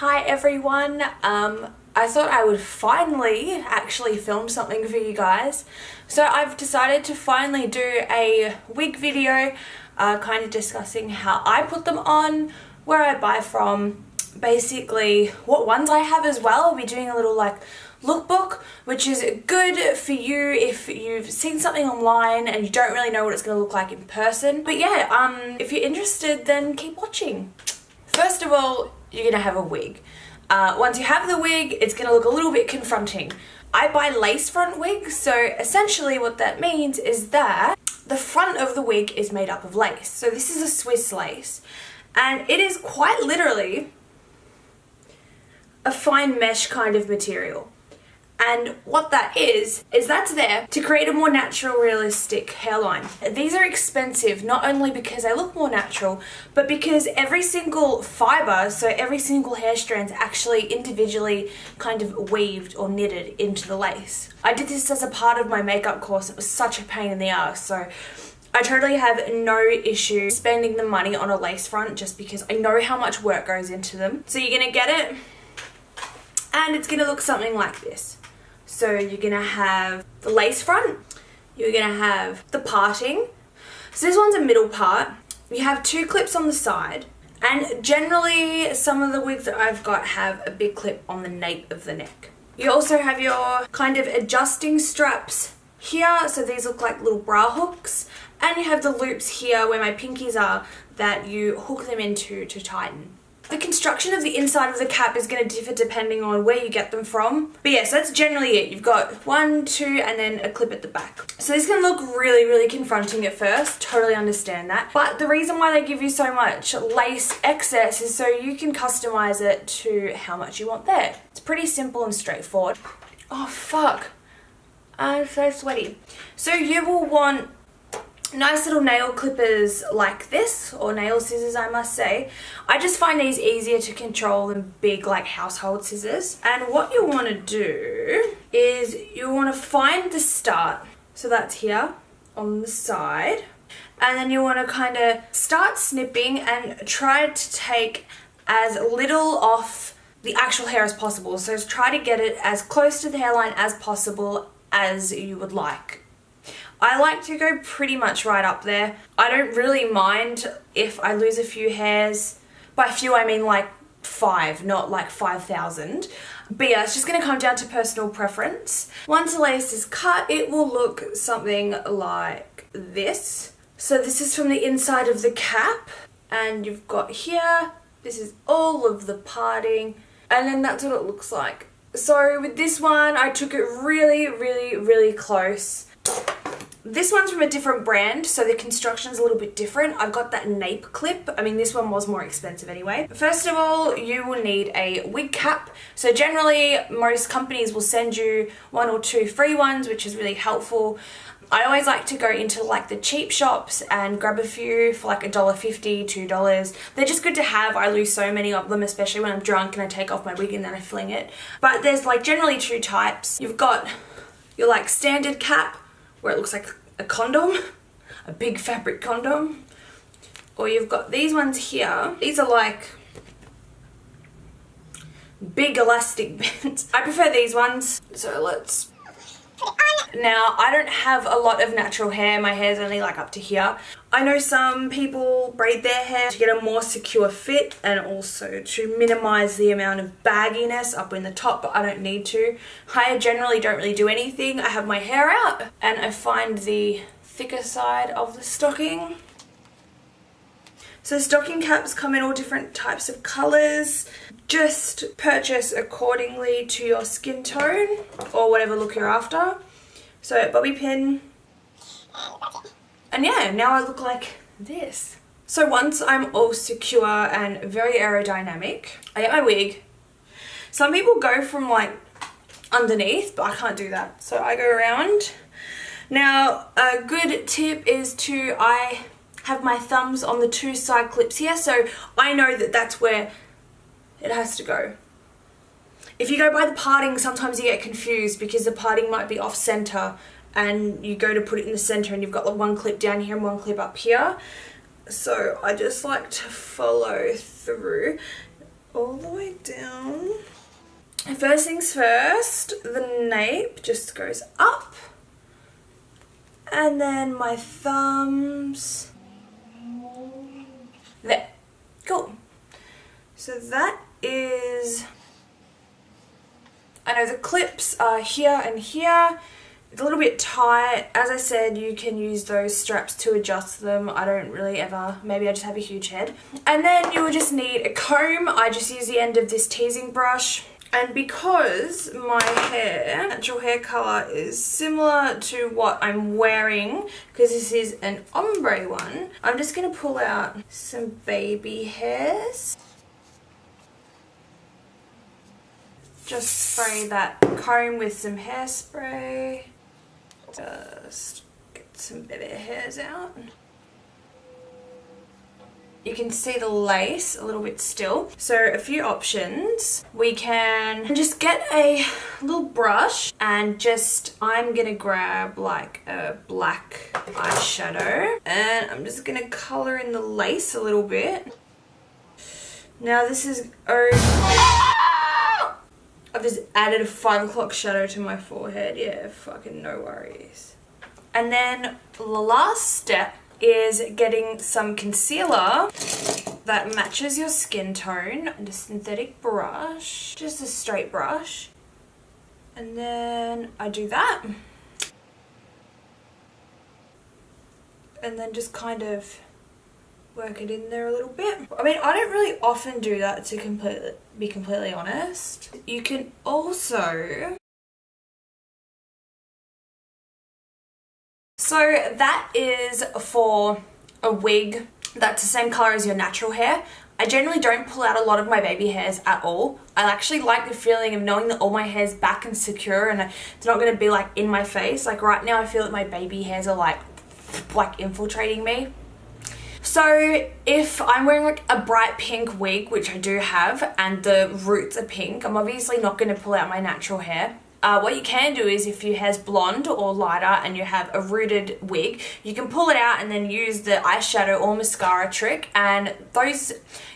Hi everyone, I thought I would finally actually film something for you guys. So I've decided to finally do a wig video, kind of discussing how I put them on, where I buy from, basically what ones I have as well. I'll be doing a little like lookbook, which is good for you if you've seen something online and you don't really know what it's going to look like in person. But yeah, if you're interested, then keep watching. First of all, you're going to have a wig. Once you have the wig, it's going to look a little bit confronting. I buy lace front wigs, so essentially what that means is that the front of the wig is made up of lace. So this is a Swiss lace, and it is quite literally a fine mesh kind of material. And what that is that's there to create a more natural, realistic hairline. These are expensive not only because they look more natural, but because every single fiber, so every single hair strand is actually individually kind of weaved or knitted into the lace. I did this as a part of my makeup course. It was such a pain in the ass, so I totally have no issue spending the money on a lace front just because I know how much work goes into them. So you're gonna get it, and it's gonna look something like this. So you're gonna have the lace front, you're gonna have the parting. So this one's a middle part. You have two clips on the side, and generally some of the wigs that I've got have a big clip on the nape of the neck. You also have your kind of adjusting straps here, so these look like little bra hooks, and you have the loops here where my pinkies are that you hook them into to tighten. The construction of the inside of the cap is going to differ depending on where you get them from. But yes, that's generally it. You've got one, two, and then a clip at the back. So this can look really, really confronting at first. Totally understand that. But the reason why they give you so much lace excess is so you can customize it to how much you want there. It's pretty simple and straightforward. Oh, fuck. I'm so sweaty. So you will want nice little nail clippers like this, or nail scissors I must say. I just find these easier to control than big like household scissors. And what you want to do is you want to find the start. So that's here on the side. And then you want to kind of start snipping and try to take as little off the actual hair as possible. So try to get it as close to the hairline as possible as you would like. I like to go pretty much right up there. I don't really mind if I lose a few hairs. By few I mean like 5, not like 5,000. But yeah, it's just going to come down to personal preference. Once the lace is cut, it will look something like this. So this is from the inside of the cap, and you've got here, this is all of the parting, and then that's what it looks like. So with this one, I took it really, really, really close. This one's from a different brand, so the construction's a little bit different. I've got that nape clip. I mean, this one was more expensive anyway. First of all, you will need a wig cap. So generally, most companies will send you 1 or 2 free ones, which is really helpful. I always like to go into like the cheap shops and grab a few for like $1.50, $2. They're just good to have. I lose so many of them, especially when I'm drunk and I take off my wig and then I fling it. But there's like generally 2 types. You've got your like standard cap, where it looks like a condom, a big fabric condom. Or you've got these ones here. These are like big elastic bands. I prefer these ones. So let's put it on. Now, I don't have a lot of natural hair. My hair's only like up to here. I know some people braid their hair to get a more secure fit and also to minimize the amount of bagginess up in the top, but I don't need to. I generally don't really do anything. I have my hair out and I find the thicker side of the stocking. So stocking caps come in all different types of colors. Just purchase accordingly to your skin tone or whatever look you're after. So bobby pin. And yeah, now I look like this. So once I'm all secure and very aerodynamic, I get my wig. Some people go from like underneath, but I can't do that. So I go around. Now, a good tip is I have my thumbs on the 2 side clips here, so I know that that's where it has to go. If you go by the parting, sometimes you get confused because the parting might be off center and you go to put it in the center and you've got like 1 clip down here and 1 clip up here. So I just like to follow through. all the way down. First things first, the nape just goes up. And then my thumbs. There. Cool. So that is... I know the clips are here and here. It's a little bit tight. As I said, you can use those straps to adjust them. I don't really ever, maybe I just have a huge head. And then you will just need a comb. I just use the end of this teasing brush. And because my hair, natural hair colour, is similar to what I'm wearing, because this is an ombre one, I'm just going to pull out some baby hairs. Just spray that comb with some hairspray. Just get some baby hairs out. You can see the lace a little bit still. So a few options. We can just get a little brush and just, I'm gonna grab like a black eyeshadow and I'm just gonna color in the lace a little bit. Now this is, I've just added a 5 o'clock shadow to my forehead. Yeah, fucking no worries. And then the last step is getting some concealer that matches your skin tone and a synthetic brush, just a straight brush. And then I do that. And then just kind of work it in there a little bit. I mean, I don't really often do that, to be completely honest. You can also... So that is for a wig that's the same colour as your natural hair. I generally don't pull out a lot of my baby hairs at all. I actually like the feeling of knowing that all my hair's back and secure and it's not going to be like in my face. Like right now I feel that my baby hairs are like infiltrating me. So if I'm wearing like a bright pink wig, which I do have, and the roots are pink, I'm obviously not going to pull out my natural hair. What you can do is if your hair's blonde or lighter and you have a rooted wig, you can pull it out and then use the eyeshadow or mascara trick, and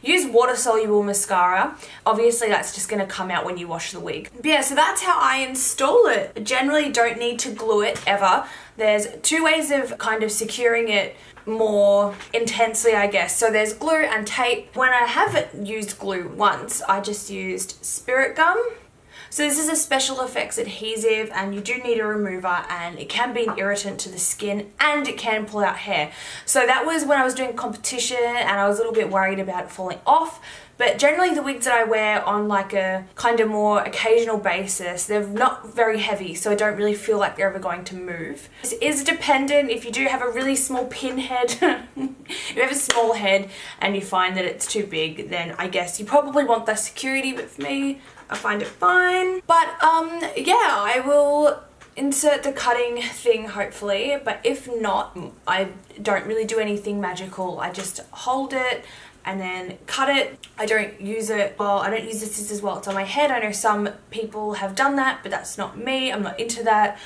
use water soluble mascara. Obviously that's just going to come out when you wash the wig. But yeah, so that's how I install it. I generally don't need to glue it ever. There's two ways of kind of securing it more intensely, I guess. So there's glue and tape. When I haven't used glue once, I just used spirit gum. So this is a special effects adhesive and you do need a remover, and it can be an irritant to the skin and it can pull out hair. So that was when I was doing competition and I was a little bit worried about it falling off. But generally the wigs that I wear on like a kind of more occasional basis, they're not very heavy, so I don't really feel like they're ever going to move. This is dependent. If you do have a really small pin head, if you have a small head and you find that it's too big, then I guess you probably want that security, but for me, I find it fine. But yeah, I will insert the cutting thing hopefully, but if not, I don't really do anything magical. I just hold it and then cut it. I don't use it, well, I don't use the scissors while it's on my head. I know some people have done that, but that's not me. I'm not into that.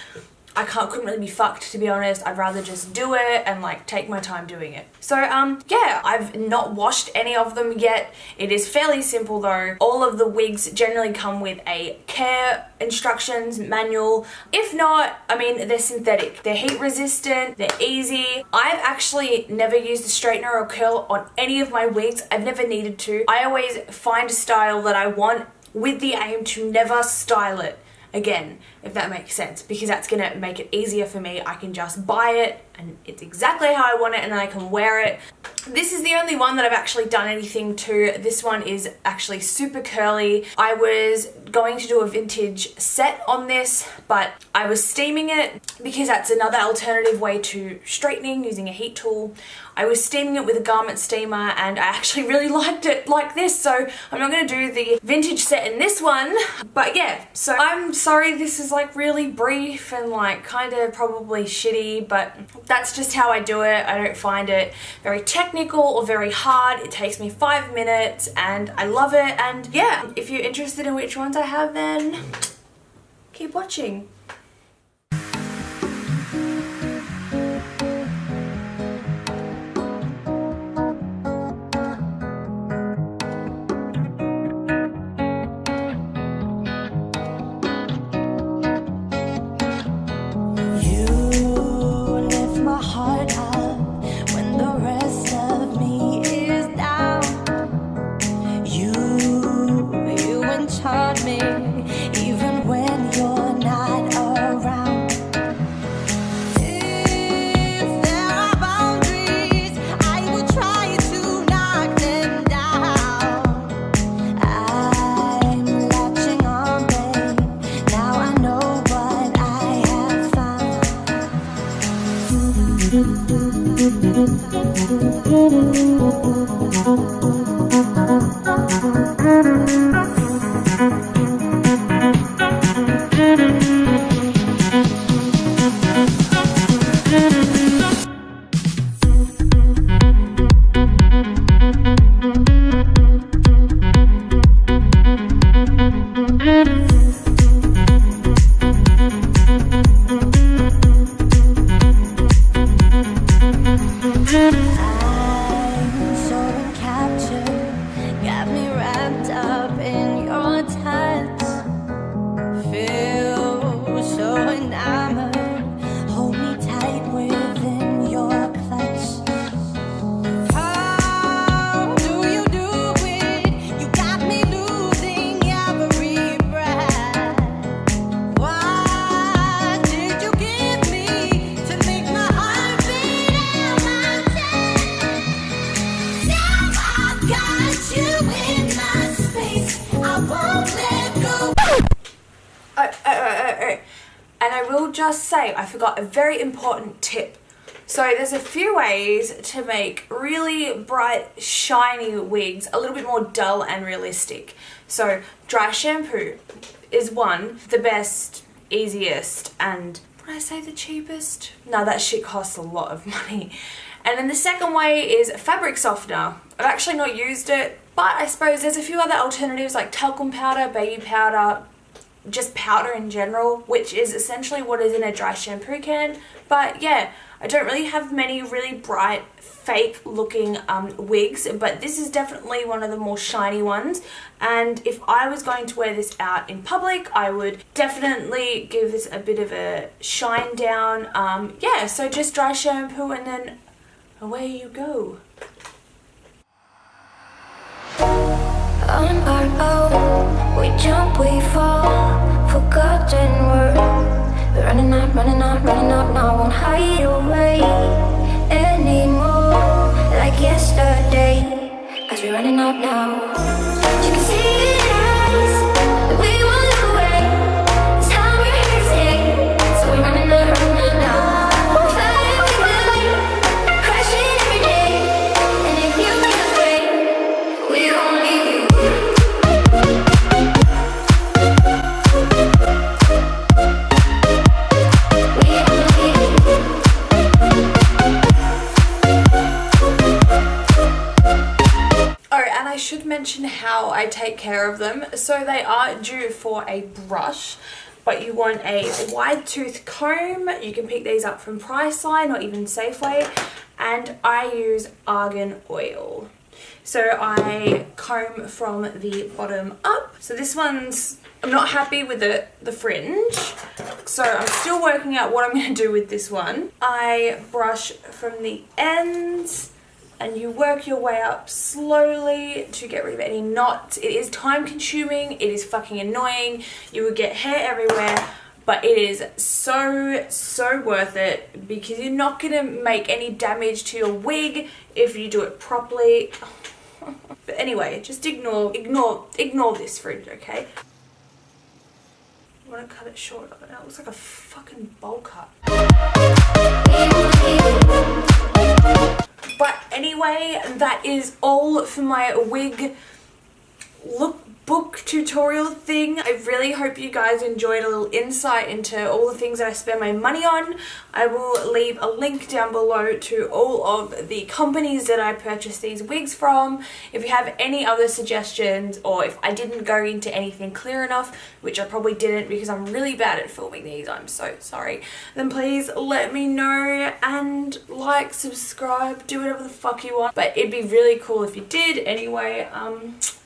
I couldn't really be fucked, to be honest. I'd rather just do it and like take my time doing it. So yeah, I've not washed any of them yet. It is fairly simple though. All of the wigs generally come with a care instructions manual. If not, I mean, they're synthetic. They're heat resistant, they're easy. I've actually never used a straightener or curl on any of my wigs. I've never needed to. I always find a style that I want with the aim to never style it again, if that makes sense, because that's gonna make it easier for me. I can just buy it and it's exactly how I want it and then I can wear it. This is the only one that I've actually done anything to. This one is actually super curly. I was going to do a vintage set on this, but I was steaming it because that's another alternative way to straightening using a heat tool. I was steaming it with a garment steamer and I actually really liked it like this, so I'm not going to do the vintage set in this one. But yeah, so I'm sorry this is like really brief and like kind of probably shitty, but that's just how I do it. I don't find it very technical or very hard. It takes me 5 minutes and I love it. And yeah, if you're interested in which ones I have, then keep watching. And I will just say, I forgot a very important tip. So there's a few ways to make really bright, shiny wigs a little bit more dull and realistic. So dry shampoo is one, the best, easiest, and would I say the cheapest? No, that shit costs a lot of money. And then the second way is fabric softener. I've actually not used it, but I suppose there's a few other alternatives like talcum powder, baby powder, just powder in general, which is essentially what is in a dry shampoo can. But yeah, I don't really have many really bright, fake looking wigs, but this is definitely one of the more shiny ones. And if I was going to wear this out in public, I would definitely give this a bit of a shine down. Yeah, so just dry shampoo and then away you go. On our own, we jump, we fall, forgotten words. We're running out, running out, running out now. Won't hide away anymore like yesterday. Cause we're running out now. You can see it in our eyes that we won't look away. This time we're here to stay. So we're running out now. We're fighting with the wind, crashing every day. And if you think afraid, we won't leave you. I should mention how I take care of them. So they are due for a brush, but you want a wide tooth comb. You can pick these up from Priceline or even Safeway, and I use argan oil. So I comb from the bottom up. So this one's, I'm not happy with the fringe, so I'm still working out what I'm going to do with this one. I brush from the ends, and you work your way up slowly to get rid of any knots. It is time consuming, it is fucking annoying, you will get hair everywhere, but it is so worth it because you're not gonna make any damage to your wig if you do it properly. But anyway, just ignore this fringe, okay? I want to cut it short. It looks like a fucking bowl cut. But anyway, that is all for my wig lookbook tutorial thing. I really hope you guys enjoyed a little insight into all the things that I spend my money on. I will leave a link down below to all of the companies that I purchased these wigs from. If you have any other suggestions, or if I didn't go into anything clear enough, which I probably didn't because I'm really bad at filming these, I'm so sorry, then please let me know, and like, subscribe, do whatever the fuck you want. But it'd be really cool if you did anyway.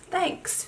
Thanks.